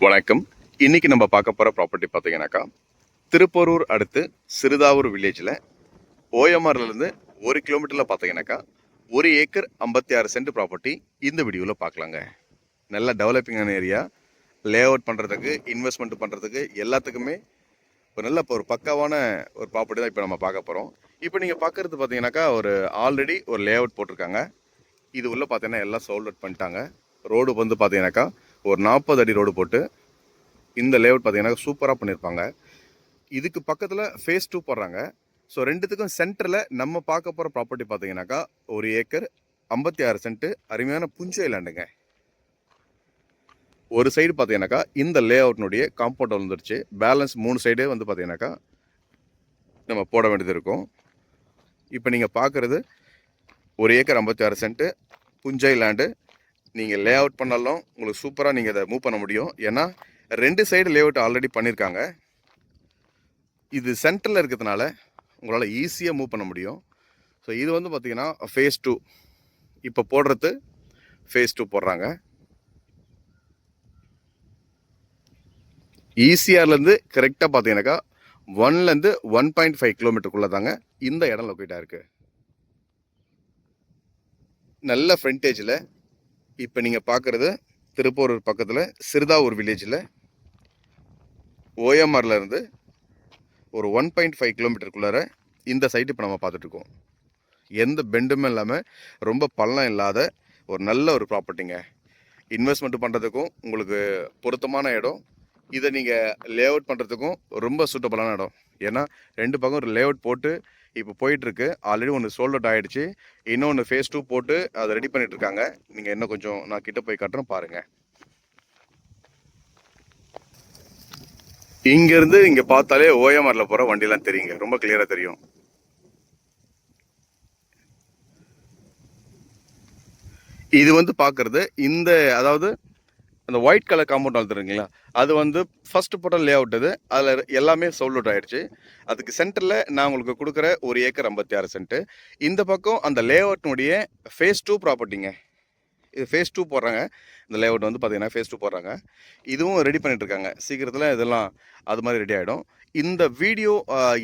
வணக்கம். இன்னைக்கு நம்ம பார்க்க போகிற ப்ராப்பர்ட்டி பார்த்தீங்கன்னாக்கா திருப்போரூர் அடுத்து சிறுதாவூர் வில்லேஜில் ஓஎம்ஆர்லேருந்து 1 கிலோமீட்டரில் பார்த்தீங்கன்னாக்கா 1 ஏக்கர் 56 சென்ட் ப்ராப்பர்ட்டி இந்த வீடியோவில் பார்க்கலாங்க. நல்ல டெவலப்பிங்கான ஏரியா, லே அவுட் பண்ணுறதுக்கு, இன்வெஸ்ட்மெண்ட் பண்ணுறதுக்கு எல்லாத்துக்குமே ஒரு பக்காவான ஒரு ப்ராப்பர்ட்டி தான் இப்போ நம்ம பார்க்க போகிறோம். இப்போ நீங்கள் பார்க்குறது பார்த்தீங்கன்னாக்கா ஆல்ரெடி ஒரு லே அவுட் போட்டிருக்காங்க. இது உள்ள பார்த்தீங்கன்னா எல்லாம் சோல்ட் அவுட் பண்ணிட்டாங்க. ரோடு வந்து பார்த்தீங்கன்னாக்கா ஒரு 40 அடி ரோடு போட்டு இந்த லேஅவுட் பார்த்தீங்கன்னா சூப்பராக பண்ணியிருப்பாங்க. இதுக்கு பக்கத்தில் ஃபேஸ் 2 போடுறாங்க. ஸோ ரெண்டுத்துக்கும் சென்டரில் நம்ம பார்க்க போகிற ப்ராப்பர்ட்டி பார்த்தீங்கன்னாக்கா 1 ஏக்கர் 56 சென்ட் அருமையான புஞ்சை லேண்டுங்க. ஒரு சைடு பார்த்தீங்கன்னாக்கா இந்த லேஅவுட்னுடைய காம்பவுண்ட் வந்துருச்சு. பேலன்ஸ் 3 சைடே வந்து பார்த்தீங்கன்னாக்கா நம்ம போட வேண்டியது இருக்கும். இப்போ நீங்கள் பார்க்குறது 1 ஏக்கர் 56 சென்ட் புஞ்சை லேண்டு. நீங்கள் லே அவுட் பண்ணாலும் உங்களுக்கு சூப்பராக நீங்கள் அதை மூவ் பண்ண முடியும். ஏன்னா 2 சைடு லே அவுட் ஆல்ரெடி பண்ணியிருக்காங்க. இது சென்டரில் இருக்கிறதுனால உங்களால் ஈஸியாக மூவ் பண்ண முடியும். ஸோ இது வந்து பார்த்திங்கன்னா ஃபேஸ் 2 இப்போ போடுறது ஃபேஸ் 2 போடுறாங்க. ஈசிஆர்லேருந்து கரெக்டாக பார்த்தீங்கன்னாக்கா 1லேருந்து 1.5 கிலோமீட்டருக்குள்ளே தாங்க இந்த இடம் லொக்கேட்டாக இருக்குது. நல்ல ஃப்ரண்டேஜில் இப்போ நீங்கள் பார்க்குறது திருப்போரூர் பக்கத்தில் சிறுதாவூர் வில்லேஜில் ஓஎம்ஆர்லேருந்து ஒரு 1.5 கிலோமீட்டருக்குள்ளார இந்த சைட்டு இப்போ நம்ம பார்த்துட்ருக்கோம். எந்த பெண்டுமே இல்லாமல் ரொம்ப பள்ளம் இல்லாத ஒரு நல்ல ஒரு ப்ராப்பர்ட்டிங்க. இன்வெஸ்ட்மெண்ட் பண்ணுறதுக்கும் உங்களுக்கு பொருத்தமான இடம். இதை நீங்கள் லே அவுட் பண்ணுறதுக்கும் ரொம்ப சூட்டபுளான இடம். ஏன்னா 2 பக்கம் ஒரு லே அவுட் போட்டு இப்போ போயிட்டுருக்கு. ஆல்ரெடி ஒன்று சோல்ட் அவுட் ஆகிடுச்சு. இன்னொன்று ஃபேஸ் 2 போட்டு அதை ரெடி பண்ணிகிட்ருக்காங்க. நீங்கள் இன்னும் கொஞ்சம் நான் கிட்ட போய் காட்டுறேன் பாருங்கள். இங்கேருந்து இங்கே பார்த்தாலே ஓஎம்ஆரில் போகிற வண்டிலாம் தெரியுங்க, ரொம்ப கிளியராக தெரியும். இது வந்து பார்க்குறது அதாவது அந்த ஒயிட் கலர் காம்பவுண்ட் வந்துருங்களா, அது வந்து ஃபர்ஸ்ட் போட்ட லே அவுட். அதில் எல்லாமே சோல்ட் அவுட் ஆகிடுச்சு. அதுக்கு சென்டரில் நான் உங்களுக்கு கொடுக்குற 1 ஏக்கர் 56 சென்ட். இந்த பக்கம் அந்த லே அவுட்னுடைய ஃபேஸ் 2 ப்ராப்பர்ட்டிங்க. இது ஃபேஸ் 2 போடுறாங்க. இந்த லே அவுட் வந்து பார்த்தீங்கன்னா ஃபேஸ் 2 போடுறாங்க. இதுவும் ரெடி பண்ணிகிட்ருக்காங்க. சீக்கிரத்தில் இதெல்லாம் அது மாதிரி ரெடி ஆகிடும். இந்த வீடியோ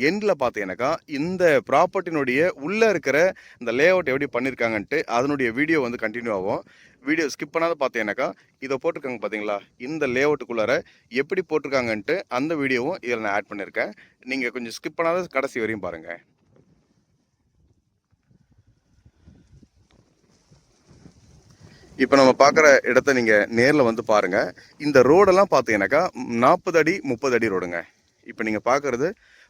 எண்டில் பார்த்தீங்கன்னாக்கா இந்த ப்ராப்பர்ட்டினுடைய உள்ளே இருக்கிற இந்த லே அவுட் எப்படி பண்ணியிருக்காங்கன்ட்டு அதனுடைய வீடியோ வந்து கண்டினியூ ஆகும். வீடியோ ஸ்கிப் பண்ணாத பார்த்தீங்கன்னாக்கா இதை போட்டிருக்காங்க பார்த்தீங்களா, இந்த லே அவுட்டுக்குள்ளார எப்படி போட்டிருக்காங்கன்ட்டு அந்த வீடியோவும் இதில் நான் ஆட் பண்ணியிருக்கேன். நீங்கள் கொஞ்சம் ஸ்கிப் பண்ணாத கடைசி வரையும் பாருங்கள். இப்போ நம்ம பார்க்குற இடத்த நீங்கள் நேரில் வந்து பாருங்கள். இந்த ரோடெல்லாம் பார்த்தீங்கன்னாக்கா 40 அடி 30 அடி ரோடுங்க. இப்போ நீங்கள் பார்க்குறது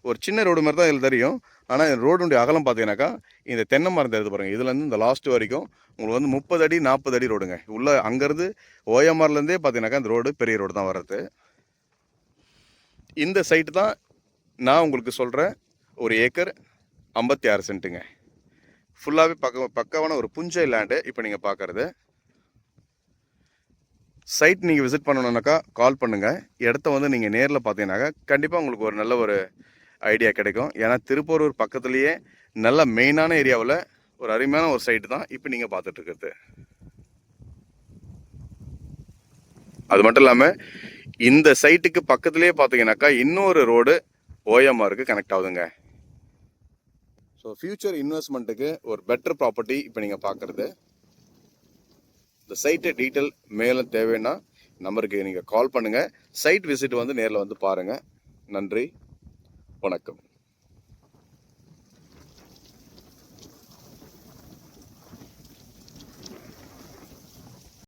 ஒரு சின்ன ரோடு மாதிரி தான் இதில் தெரியும். ஆனால் ரோடுடைய அகலம் பார்த்தீங்கன்னாக்கா இந்த தென்னை மரம் தெரியுது பாருங்கள், இதுலேருந்து இந்த லாஸ்ட் வரைக்கும் உங்களுக்கு வந்து 30 அடி 40 அடி ரோடுங்க. உள்ள அங்கேருந்து ஓஎம்ஆர்லேருந்தே பார்த்தீங்கன்னாக்கா இந்த ரோடு பெரிய ரோடு தான் வர்றது. இந்த சைட்டு தான் நான் உங்களுக்கு சொல்கிறேன் 1 ஏக்கர் 56 சென்ட்டுங்க. ஃபுல்லாகவே பக்காவான ஒரு புஞ்சை லேண்டு. இப்போ நீங்கள் பார்க்குறது சைட் நீங்கள் விசிட் பண்ணணுன்னாக்கா கால் பண்ணுங்கள். இடத்த வந்து நீங்கள் நேரில் பார்த்தீங்கன்னாக்கா கண்டிப்பாக உங்களுக்கு ஒரு நல்ல ஒரு ஐடியா கிடைக்கும். ஏன்னா திருப்போரூர் பக்கத்துலேயே நல்ல மெயினான ஏரியாவில் ஒரு அருமையான ஒரு சைட்டு தான் இப்போ நீங்கள் பார்த்துட்ருக்கிறது. அது மட்டும் இல்லாமல் இந்த சைட்டுக்கு பக்கத்துலேயே பார்த்தீங்கன்னாக்கா இன்னொரு ரோடு ஓஎம்ஆருக்கு கனெக்ட் ஆகுதுங்க. ஸோ ஃப்யூச்சர் இன்வெஸ்ட்மெண்ட்டுக்கு ஒரு பெட்டர் ப்ராப்பர்ட்டி இப்போ நீங்கள் பார்க்குறது. இந்த சைட்டு டீட்டெயில் மேலும் தேவைன்னா நம்பருக்கு நீங்கள் கால் பண்ணுங்கள். சைட் விசிட் வந்து நேரில் வந்து பாருங்கள். நன்றி, வணக்கம்.